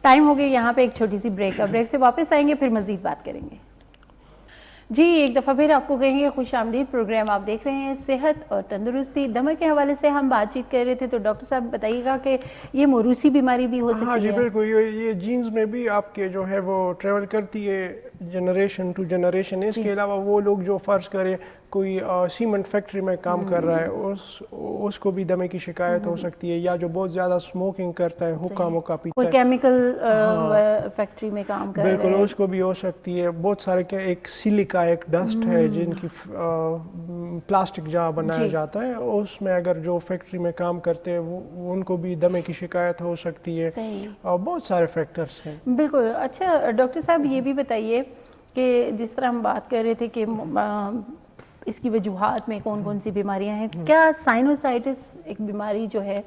ٹائم ہو گیا یہاں پہ ایک چھوٹی سی بریک ہے, بریک سے واپس آئیں گے پھر مزید بات کریں گے. جی ایک دفعہ پھر آپ کو کہیں گے خوش آمدید. پروگرام آپ دیکھ رہے ہیں صحت اور تندرستی. دمے کے حوالے سے ہم بات چیت کر رہے تھے, تو ڈاکٹر صاحب بتائیے گا کہ یہ موروثی بیماری بھی ہو سکتی ہے؟ ہاں جی بالکل, یہ جینز میں بھی آپ کے جو ہے وہ ٹریول کرتی ہے جنریشن ٹو جنریشن. اس کے علاوہ وہ لوگ جو فرض کرے کوئی سیمنٹ فیکٹری میں کام کر رہا ہے اس کو بھی دمے کی شکایت ہو سکتی ہے, یا جو بہت زیادہ اسموکنگ کرتا ہے, حکا مکا پیتا ہے, کوئی کیمیکل فیکٹری میں کام کر رہا ہے, بالکل اس کو بھی ہو سکتی ہے. بہت سارے ایک سیلیکا ایک ڈسٹ ہے جن کی پلاسٹک جا بنایا جاتا ہے, اس میں اگر جو فیکٹری میں کام کرتے ہیں وہ ان کو بھی دمے کی شکایت ہو سکتی ہے. اور بہت سارے فیکٹرز ہیں. بالکل. اچھا ڈاکٹر صاحب یہ بھی بتائیے کہ جس طرح ہم بات کر رہے تھے کہ اس کی وجوہات میں کون کون سی بیماریاں ہیں, کیا سائنوسائٹس ایک بیماری جو ہے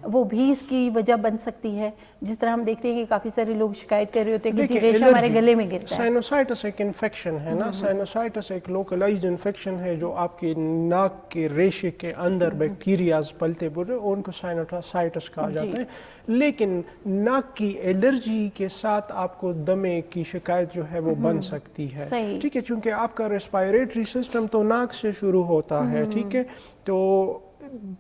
وہ بھی اس کی وجہ بن سکتی ہے؟ جس طرح ہم دیکھتے ہیں کہ کافی سارے لوگ شکایت کر رہے ہوتے ہیں کہ جی ریشہ ہمارے گلے میں گرتا ہے. سائنوسائٹس ایک انفیکشن ہے نا, سائنوسائٹس ایک لوکلائزڈ انفیکشن ہے جو آپ کے ناک کے ریشے کے اندر بیکٹیریاز پلتے پھرتے ان کو سائنوسائٹس کہا جاتا ہے. لیکن ناک کی الرجی کے ساتھ آپ کو دمے کی شکایت جو ہے وہ بن سکتی ہے. ٹھیک ہے, چونکہ آپ کا ریسپائریٹری سسٹم تو ناک سے شروع ہوتا ہے. ٹھیک ہے, تو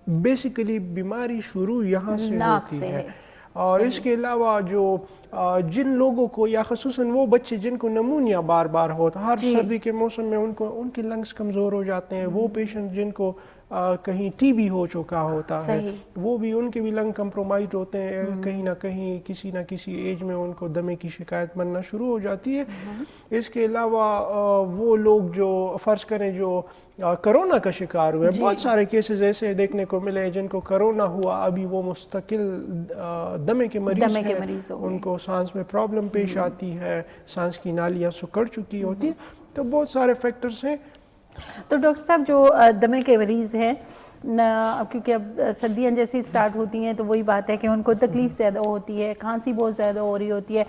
بیسیکلی بیماری شروع یہاں سے ہوتی ہے. اور اس کے علاوہ جو جن لوگوں کو, یا خصوصاً وہ بچے جن کو نمونیا بار بار ہوتا ہے, ہر سردی کے موسم میں ان کے لنگز کمزور ہو جاتے ہیں. وہ پیشنٹ جن کو کہیں ٹی بی ہو چکا ہوتا ہے وہ بھی, ان کے بھی لنگ کمپرومائزڈ ہوتے ہیں. کہیں نہ کہیں کسی نہ کسی ایج میں ان کو دمے کی شکایت بننا شروع ہو جاتی ہے. اس کے علاوہ وہ لوگ جو فرض کریں جو کرونا کا شکار ہوئے, بہت سارے کیسز ایسے دیکھنے کو ملے جن کو کرونا ہوا, ابھی وہ مستقل دمے کے مریض ہیں, ان کو سانس میں پرابلم پیش آتی ہے, سانس کی نالیاں سکڑ چکی ہوتی ہیں. تو بہت سارے فیکٹرز ہیں. تو ڈاکٹر صاحب جو دمے کے مریض ہیں, کیونکہ اب سردیاں جیسی سٹارٹ ہوتی ہیں تو وہی بات ہے کہ ان کو تکلیف زیادہ ہوتی ہے, کھانسی بہت زیادہ ہو رہی ہوتی ہے,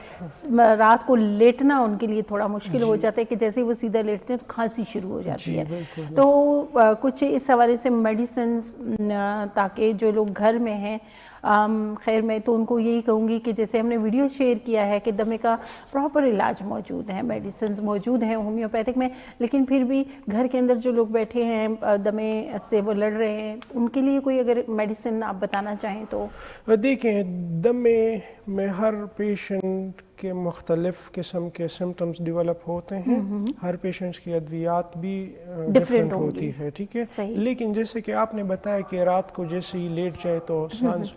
رات کو لیٹنا ان کے لیے تھوڑا مشکل ہو جاتا ہے کہ جیسے وہ سیدھا لیٹتے ہیں تو کھانسی شروع ہو جاتی ہے. تو کچھ اس حوالے سے میڈیسنز تاکہ جو لوگ گھر میں ہیں, خیر میں تو ان کو یہی کہوں گی کہ جیسے ہم نے ویڈیو شیئر کیا ہے کہ دمے کا پراپر علاج موجود ہے, میڈیسنز موجود ہیں ہومیوپیتھک میں, لیکن پھر بھی گھر کے اندر جو لوگ بیٹھے ہیں دمے سے وہ لڑ رہے ہیں, ان کے لیے کوئی اگر میڈیسن آپ بتانا چاہیں تو؟ دیکھیں, دمے میں ہر پیشنٹ کے مختلف قسم کے سمٹمز ڈیولپ ہوتے ہیں, ہر پیشنٹ کی ادویات بھی ڈیفرنٹ ہوتی ہے. ٹھیک ہے, لیکن جیسے کہ آپ نے بتایا کہ رات کو جیسے ہی لیٹ جائے تو سانس,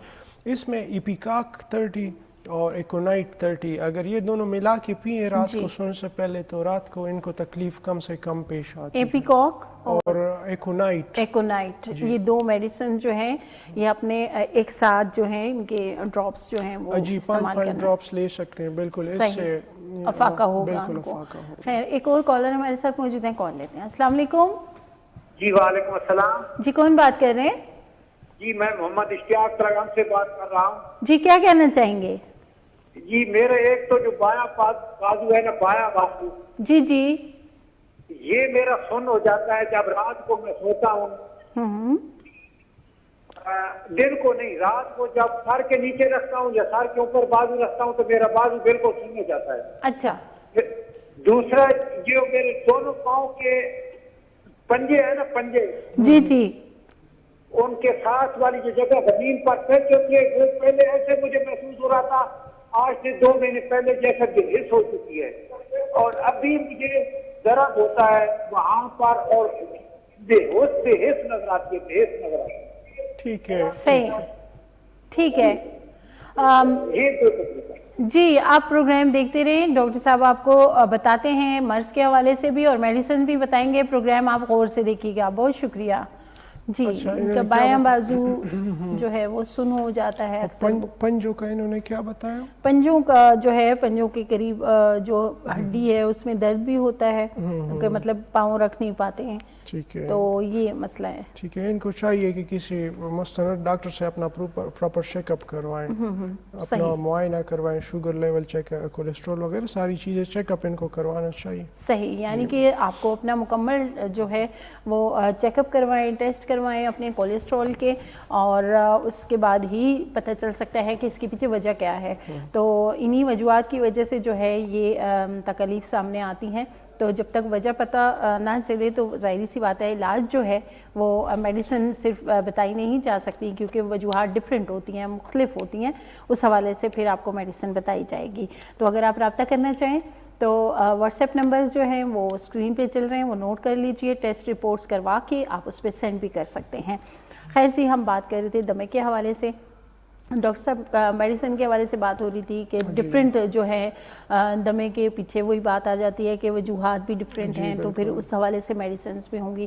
اس میں ایپیکاک 30 اور ایکونائٹ 30 اگر یہ دونوں ملا کے پیئے رات کو سونے سے پہلے تو رات کو ان کو تکلیف کم سے کم پیش آتی ہے. ایپیکاک اور ایکونائٹ, یہ دو میڈیسن جو ہیں یہ اپنے ایک ساتھ جو ہیں ان کے ڈراپس جو ہیں وہ استعمال کرنا, 5 ڈراپس لے سکتے ہیں. بالکل, اس سے افاقہ ہوگا ان کو. خیر, ایک اور کالر ہمارے ساتھ موجود ہیں, کال لیتے ہیں. السلام علیکم. جی وعلیکم السلام. جی کون بات کر رہے ہیں؟ جی میں محمد اشتیاق ترغم سے بات کر رہا ہوں. جی کیا کہنا چاہیں گے؟ جی میرے ایک تو جو بایاں بازو ہے نا, بایاں بازو, جی جی یہ میرا سن ہو جاتا ہے جب رات کو میں سوتا ہوں, دن کو نہیں, رات کو جب سر کے نیچے رکھتا ہوں یا سر کے اوپر بازو رکھتا ہوں تو میرا بازو بالکل سن ہو جاتا ہے. اچھا. دوسرا جو میرے دونوں پاؤں کے پنجے ہیں نا, پنجے, جی جی, ان کے ساتھ والی جو جگہ زمین پر ٹچ ہوتی ہے, وہ پہلے ایسے مجھے محسوس ہو رہا تھا, آج سے 2 مہینے پہلے جیسا کہ ہس ہو چکی ہے, اور ابھی مجھے درد ہوتا ہے وہاں پر, اور بے حس نظر آتی ہے, بے حس نظر آتی ہے. ٹھیک ہے, صحیح, ٹھیک ہے. یہ دو تکلیف. جی آپ پروگرام دیکھتے رہیں, ڈاکٹر صاحب آپ کو بتاتے ہیں مرض کے حوالے سے بھی اور میڈیسن بھی بتائیں گے. پروگرام آپ غور سے دیکھیے گا. بہت شکریہ. جی ان کا بایاں بازو جو ہے وہ سن ہو جاتا ہے اکثر. پنجوں کا انہوں نے کیا بتایا؟ پنجوں کا جو ہے پنجوں کے قریب جو ہڈی ہے اس میں درد بھی ہوتا ہے کہ مطلب پاؤں رکھ نہیں پاتے ہیں. ٹھیک ہے. تو یہ مسئلہ ہے. ٹھیک ہے. ان کو چاہیے کہ کسی مستند ڈاکٹر سے اپنا پراپر چیک اپ کروائیں, اپنا معائنہ کروائیں, شوگر لیول چیک, کولیسٹرول وغیرہ ساری چیزیں چیک اپ ان کو کروانا چاہیے. صحیح, یعنی کہ آپ کو اپنا مکمل جو ہے وہ چیک اپ کروائیں, ٹیسٹ کروائیں اپنے کولیسٹرول کے, اور اس کے بعد ہی پتہ چل سکتا ہے کہ اس کے پیچھے وجہ کیا ہے. تو انہی وجوہات کی وجہ سے جو ہے یہ تکالیف سامنے آتی ہیں. تو جب تک وجہ پتہ نہ چلے تو ظاہری سی بات ہے علاج جو ہے وہ میڈیسن صرف بتائی نہیں جا سکتی, کیونکہ وجوہات ڈفرینٹ ہوتی ہیں, مختلف ہوتی ہیں. اس حوالے سے پھر آپ کو میڈیسن بتائی جائے گی. تو اگر آپ رابطہ کرنا چاہیں تو واٹس ایپ نمبر جو ہیں وہ اسکرین پہ چل رہے ہیں, وہ نوٹ کر لیجئے. ٹیسٹ رپورٹس کروا کے آپ اس پہ سینڈ بھی کر سکتے ہیں. خیر جی, ہم بات کر رہے تھے دمے کے حوالے سے. ڈاکٹر صاحب میڈیسن کے حوالے سے بات ہو رہی تھی کہ ڈفرینٹ جو ہے دمے کے پیچھے وہی بات آ جاتی ہے کہ وجوہات بھی ڈفرینٹ ہیں, تو پھر اس حوالے سے میڈیسنز بھی ہوں گی.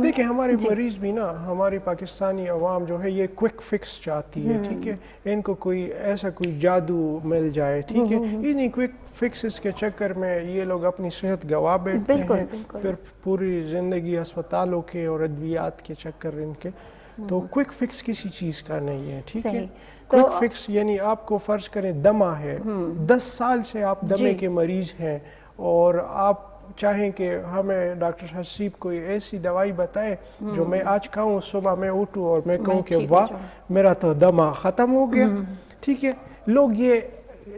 دیکھیں ہمارے مریض بھی نا, ہماری پاکستانی عوام جو ہے یہ کوئک فکس چاہتی ہے. ٹھیک ہے, ان کو کوئی ایسا کوئی جادو مل جائے. ٹھیک ہے, انہیں کوئک فکسز کے چکر میں یہ لوگ اپنی صحت گوا بیٹھتے ہیں, پھر پوری زندگی ہسپتالوں کے اور ادویات کے چکر ان کے. تو کوئک فکس کسی چیز کا نہیں ہے. ٹھیک ہے, کوئک فکس یعنی آپ کو فرض کریں دمہ ہے, 10 سال سے آپ دمے کے مریض ہیں, اور آپ چاہیں کہ ہمیں ڈاکٹر حسیب کوئی ایسی دوائی بتائے جو میں آج کھاؤں, صبح میں اٹھوں اور میں کہوں کہ واہ میرا تو دمہ ختم ہو گیا. ٹھیک ہے, لوگ یہ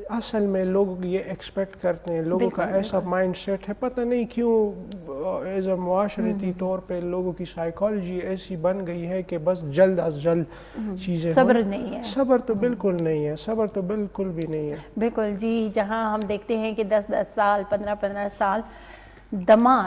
اصل میں لوگ یہ ایکسپیکٹ کرتے ہیں, لوگوں کا ایسا مائنڈ سیٹ ہے, پتہ نہیں کیوں ایز اے معاشرتی طور پہ لوگوں کی سائیکالوجی ایسی بن گئی ہے کہ بس جلد از جلد چیزیں صبر نہیں ہے. صبر تو بالکل نہیں ہے, صبر تو بالکل بھی نہیں ہے. بالکل جی, جہاں ہم دیکھتے ہیں کہ 10-10 سال 15-15 سال دمہ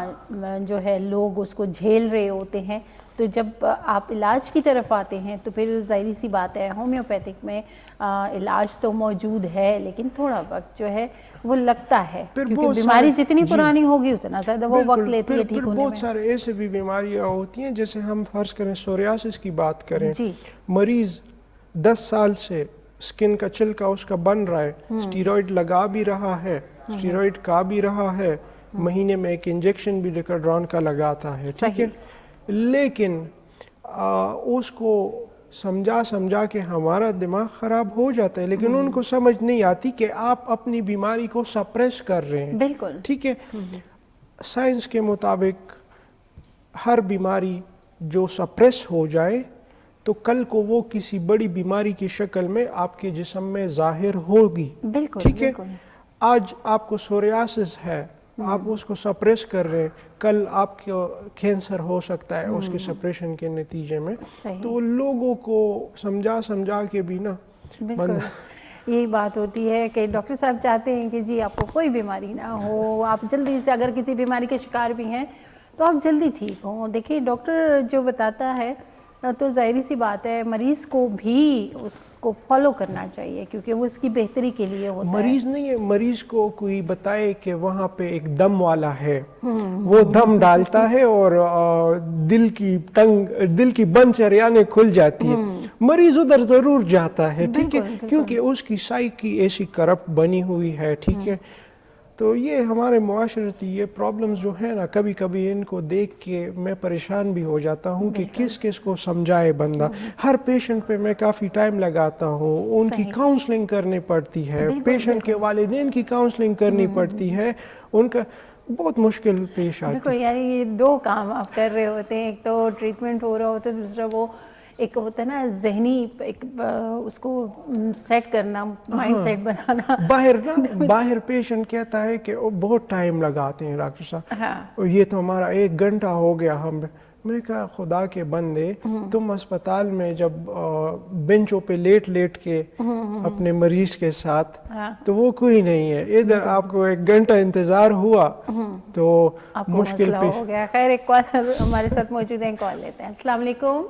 جو ہے لوگ اس کو جھیل رہے ہوتے ہیں, تو جب آپ علاج کی طرف آتے ہیں تو پھر ظاہری سی بات ہے ہومیوپیتھک میں علاج تو موجود ہے, لیکن تھوڑا وقت جو ہے وہ لگتا ہے, کیونکہ بیماری جتنی پرانی ہوگی اتنا زیادہ وہ وقت لیتی ہے ٹھیک ہونے میں. بہت سارے ایسے بھی بیماریاں ہوتی ہیں, جیسے ہم فرض کریں سوریاسس کی بات کریں, مریض 10 سال سے سکن کا چلکا اس کا بن رہا ہے, سٹیرائڈ لگا بھی رہا ہے, سٹیرائڈ کا بھی رہا ہے, مہینے میں ایک انجیکشن بھی ڈیکاڈرون کا لگاتا ہے. ٹھیک ہے, لیکن اس کو سمجھا کے ہمارا دماغ خراب ہو جاتا ہے, لیکن ان کو سمجھ نہیں آتی کہ آپ اپنی بیماری کو سپریس کر رہے ہیں. بالکل ٹھیک ہے, سائنس کے مطابق ہر بیماری جو سپریس ہو جائے تو کل کو وہ کسی بڑی بیماری کی شکل میں آپ کے جسم میں ظاہر ہوگی. ٹھیک ہے, آج آپ کو سوریاسس ہے, آپ اس کو سپریس کر رہے ہیں, کل آپ کو کینسر ہو سکتا ہے اس کے سپریشن کے نتیجے میں. تو لوگوں کو سمجھا کے بھی نا یہی بات ہوتی ہے کہ ڈاکٹر صاحب چاہتے ہیں کہ جی آپ کو کوئی بیماری نہ ہو, آپ جلدی سے اگر کسی بیماری کے شکار بھی ہیں تو آپ جلدی ٹھیک ہوں. دیکھیے ڈاکٹر جو بتاتا ہے تو ظاہری سی بات ہے مریض کو بھی اس کو فالو کرنا چاہیے, کیونکہ وہ اس کی بہتری کے لیے ہوتا ہے. مریض نہیں ہے, مریض کو کوئی بتائے کہ وہاں پہ ایک دم والا ہے, وہ دم ڈالتا ہے اور دل کی بند شریانیں کھل جاتی ہے, مریض ادھر ضرور جاتا ہے. ٹھیک ہے, کیونکہ اس کی سائیکی ایسی کرپٹ بنی ہوئی ہے. ٹھیک ہے, تو یہ ہمارے معاشرتی یہ پرابلمز جو ہیں نا, کبھی کبھی ان کو دیکھ کے میں پریشان بھی ہو جاتا ہوں کہ کس کو سمجھائے بندہ. ہر پیشنٹ پہ میں کافی ٹائم لگاتا ہوں, ان کی کاؤنسلنگ کرنی پڑتی ہے, پیشنٹ کے والدین کی کاؤنسلنگ کرنی پڑتی ہے, ان کا بہت مشکل پیش آتی ہے. بالکل, یعنی یہ 2 کام آپ کر رہے ہوتے ہیں, ایک تو ٹریٹمنٹ ہو رہا ہوتا ہے, دوسرا وہ ایک ہوتا ہے نا ذہنی ایک اس کو سیٹ کرنا, مائنڈ سیٹ بنانا. باہر پیشنٹ کہتا ہے کہ بہت ٹائم لگاتے ہیں ڈاکٹر صاحب, یہ تو ہمارا 1 گھنٹہ ہو گیا. میں نے کہا خدا کے بندے, تم اسپتال میں جب بینچوں پہ لیٹ کے اپنے مریض کے ساتھ, تو وہ کوئی نہیں ہے. ادھر آپ کو 1 گھنٹہ انتظار ہوا تو مشکل پیش ہو گیا. خیر ایک کال ہمارے ساتھ موجود ہیں, کال لیتے ہیں. السلام علیکم.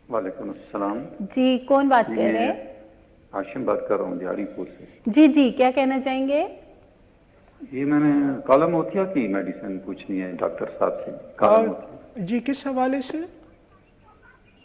وعلیکم السلام. جی کون بات کر رہے ہیں؟ ہاشم بات کر رہا ہوں دیہڑی پور سے. جی کیا کہنا چاہیں گے؟ یہ میں نے کالم ہوتیا کی میڈیسن پوچھنی ہے ڈاکٹر صاحب سے. کالم ہوتیا جی کس حوالے سے؟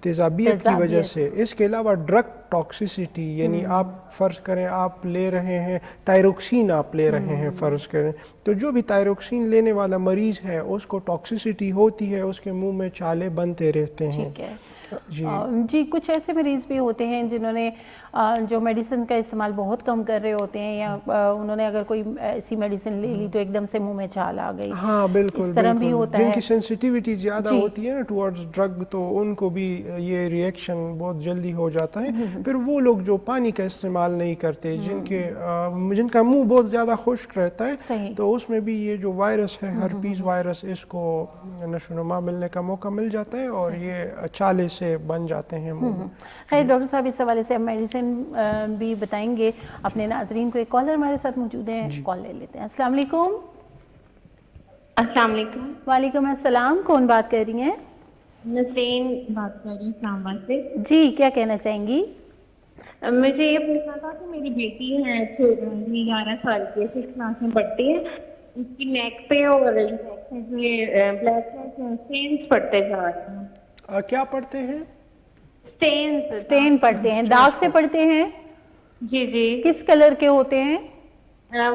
تیزابیت کی وجہ سے. اس کے علاوہ ڈرگ ٹاکسیسٹی، یعنی آپ فرض کریں آپ لے رہے ہیں تائروکسین، آپ لے رہے ہیں فرض کریں، تو جو بھی تائروکسین لینے والا مریض ہے اس کو ٹاکسیسٹی ہوتی ہے، اس کے منہ میں چھالے بنتے رہتے ہیں. جی کچھ ایسے مریض بھی ہوتے ہیں جنہوں نے جو میڈیسن کا استعمال بہت کم کر رہے ہوتے ہیں، یا انہوں نے اگر کوئی ایسی میڈیسن لے لی تو ایک دم سے منہ میں چھال آ گئی. ہاں بالکل اس طرح بھی ہوتا ہے. جن کی سینسیٹیوٹی زیادہ ہوتی ہے نا ٹورڈز ڈرگ، تو ان کو بھی یہ ریئیکشن بہت جلدی ہو جاتا ہے. پھر وہ لوگ جو پانی کا استعمال نہیں کرتے، جن کا منہ بہت زیادہ خشک رہتا ہے، تو اس میں بھی یہ جو وائرس ہے ہرپیز وائرس، اس کو نشو و نما ملنے کا موقع مل جاتا ہے اور یہ چھالے سے بن جاتے ہیں منہ. خیر ڈاکٹر صاحب، اس حوالے سے ہم میڈیسن بھی بتائیں گے اپنے ناظرین کو. ایک کالر ہمارے ساتھ موجود ہیں، کال لے لیتے ہیں. السلام علیکم. السلام علیکم. وعلیکم السلام. کون بات کر رہی ہیں؟ نسرین بات کر رہی ہوں اسلام آباد سے. جی کیا کہنا چاہیں گی؟ مجھے یہ پوچھنا تھا کہ میری بیٹی ہے 11 سال کی، 6 کلاس میں پڑھتی ہے. اس کی نیک پہ اور بلیک اسٹینس پڑتے جا رہے ہیں. کیا پڑھتے ہیں؟ اسٹین پڑتے ہیں، داغ سے پڑتے ہیں. جی جی. کس کلر کے ہوتے ہیں؟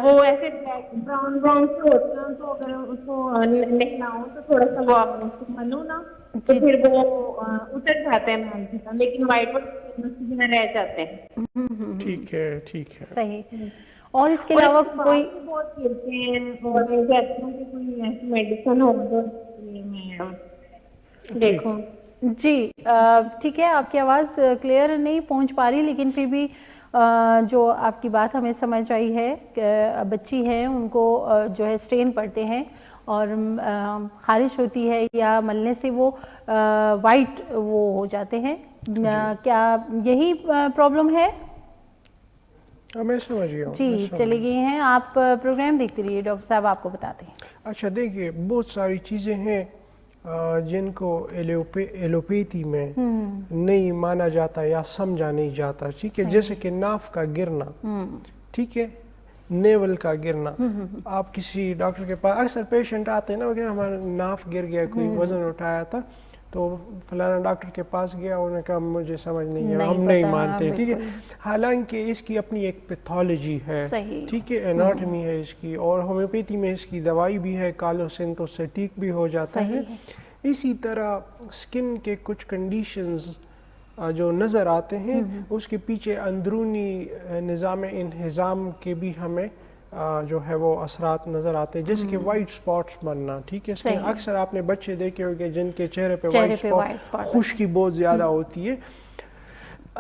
وہ ایسے براؤن براؤن سے ہوتے ہیں، تو اگر اس کو نکلاؤں تو تھوڑا سا وہ آپ اس کو ملوں نا تو پھر وہ اتر جاتے ہیں، لیکن وائٹ رہ جاتے ہیں. ٹھیک ہے ٹھیک ہے، صحیح. اور اس کے علاوہ کوئی بہت کھیلتے ہیں اور کوئی ایسی میڈیسن ہو تو میں دیکھوں. جی ٹھیک ہے، آپ کی آواز کلیئر نہیں پہنچ پا رہی، لیکن پھر بھی جو آپ کی بات ہمیں سمجھ آئی ہے کہ بچی ہیں ان کو جو ہے اسٹین پڑتے ہیں اور خارش ہوتی ہے یا ملنے سے وہ وائٹ وہ ہو جاتے ہیں. کیا یہی پرابلم ہے؟ میں سمجھ گیا ہوں. جی چلی گئی ہیں. آپ پروگرام دیکھتے رہیے، ڈاکٹر صاحب آپ کو بتاتے ہیں. اچھا دیکھیے، بہت ساری چیزیں ہیں جن کو ایلوپیتھی میں نہیں مانا جاتا یا سمجھا نہیں جاتا. ٹھیک ہے، جیسے کہ ناف کا گرنا، ٹھیک ہے، نیول کا گرنا. آپ کسی ڈاکٹر کے پاس اکثر پیشنٹ آتے ہیں نا کہ ہمارا ناف گر گیا، کوئی وزن اٹھایا تھا تو فلانا ڈاکٹر کے پاس گیا، انہوں نے کہا مجھے سمجھ نہیں ہے، ہم نہیں مانتے. ٹھیک ہے، حالانکہ اس کی اپنی ایک پیتھولوجی ہے، ٹھیک ہے، اناٹمی ہے اس کی، اور ہومیوپیتھی میں اس کی دوائی بھی ہے، کالوسین، تو اس سے ٹھیک بھی ہو جاتا ہے. اسی طرح سکن کے کچھ کنڈیشنز جو نظر آتے ہیں، اس کے پیچھے اندرونی نظام انہضام کے بھی ہمیں جو ہے وہ اثرات نظر آتے ہیں، جیسے کہ وائٹ سپاٹس بننا. ٹھیک ہے، اکثر آپ نے بچے دیکھے ہوگے جن کے چہرے پہ وائٹ سپاٹ، خشکی بہت زیادہ ہوتی ہے.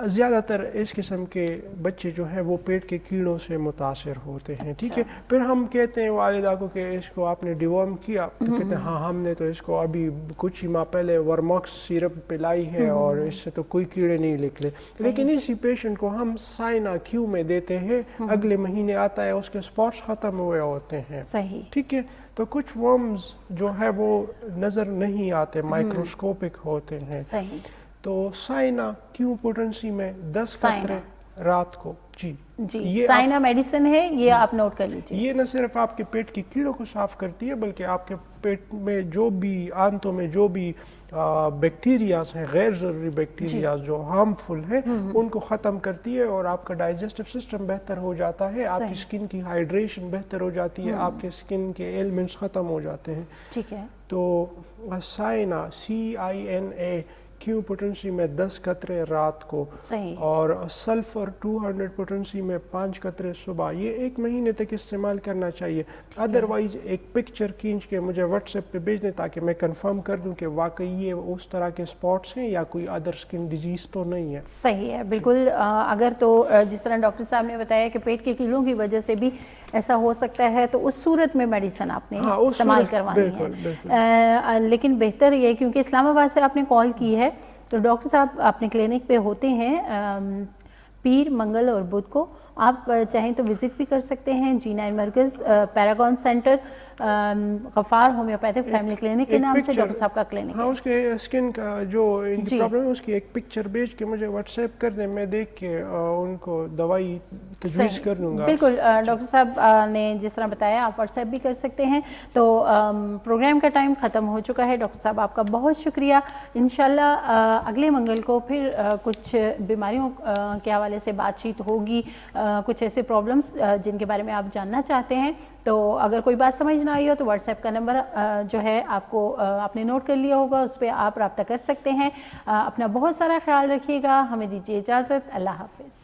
زیادہ تر اس قسم کے بچے جو ہیں وہ پیٹ کے کیڑوں سے متاثر ہوتے ہیں. ٹھیک ہے، پھر ہم کہتے ہیں والدہ کو کہ اس کو آپ نے ڈیورم کیا، تو کہتے ہیں ہاں ہم نے تو اس کو ابھی کچھ ہی ماہ پہلے ورماکس سیرپ پلائی ہے اور اس سے تو کوئی کیڑے نہیں نکلے. لیکن اسی پیشنٹ کو ہم سائنا کیو میں دیتے ہیں، اگلے مہینے آتا ہے اس کے اسپاٹس ختم ہوئے ہوتے ہیں. ٹھیک ہے، تو کچھ ورمز جو ہے وہ نظر نہیں آتے، مائکروسکوپک ہوتے ہیں. تو سائنا کیو پوٹنسی میں 10 قطرے رات کو. جی یہ سائنا میڈیسن ہے، یہ آپ نوٹ کر لیجیے. یہ نہ صرف آپ کے پیٹ کی کیڑوں کو صاف کرتی ہے بلکہ آپ کے پیٹ میں جو بھی آنتوں میں جو بھی بیکٹیریاز ہیں، غیر ضروری بیکٹیریاز جو ہارمفل ہیں، ان کو ختم کرتی ہے اور آپ کا ڈائجسٹو سسٹم بہتر ہو جاتا ہے، آپ کی سکن کی ہائیڈریشن بہتر ہو جاتی ہے، آپ کے سکن کے ایلمنٹس ختم ہو جاتے ہیں. ٹھیک ہے، تو سائنا CINA کیو پوٹنسی میں 10 قطرے رات کو، اور سلفر 200 پوٹنسی میں 5 قطرے صبح. یہ 1 مہینے تک استعمال کرنا چاہیے. ادروائز ایک پکچر کھینچ کے مجھے واٹس ایپ پہ بھیج دیں تاکہ میں کنفرم کر دوں کہ واقعی یہ اس طرح کے سپاٹس ہیں یا کوئی ادر سکن ڈیزیز تو نہیں ہے. صحیح ہے، بالکل. اگر تو جس طرح ڈاکٹر صاحب نے بتایا کہ پیٹ کے کیڑوں کی وجہ سے بھی ایسا ہو سکتا ہے، تو اس صورت میں میڈیسن آپ نے استعمال کروانی ہے. لیکن بہتر یہ، کیونکہ اسلام آباد سے آپ نے کال کی ہے، تو ڈاکٹر صاحب اپنے کلینک پہ ہوتے ہیں پیر، منگل اور بدھ کو، آپ چاہیں تو وزٹ بھی کر سکتے ہیں G9 مرکز پیراگون سینٹر غفار ہومیوپیتھک فیملی کلینک کے نام سے ڈاکٹر صاحب کا کلینک ہاں ہے. اس کے اسکن کا جو ان کی پرابلم ہے اس کی ایک پکچر بھیج کے مجھے واٹس ایپ کر دیں, میں دیکھ کے ان کو دوائی تجویز کر دوں گا. بالکل ڈاکٹر صاحب نے جس طرح بتایا آپ واٹس ایپ بھی کر سکتے ہیں. تو پروگرام کا ٹائم ختم ہو چکا ہے. ڈاکٹر صاحب آپ کا بہت شکریہ. انشاءاللہ اگلے منگل کو پھر کچھ بیماریوں کے حوالے سے بات چیت ہوگی, کچھ ایسے پرابلمس جن کے بارے میں آپ جاننا چاہتے ہیں. تو اگر کوئی بات سمجھ نہ آئی ہو تو واٹس ایپ کا نمبر جو ہے آپ کو آپ نے نوٹ کر لیا ہوگا, اس پہ آپ رابطہ کر سکتے ہیں. اپنا بہت سارا خیال رکھیے گا. ہمیں دیجیے اجازت. اللہ حافظ.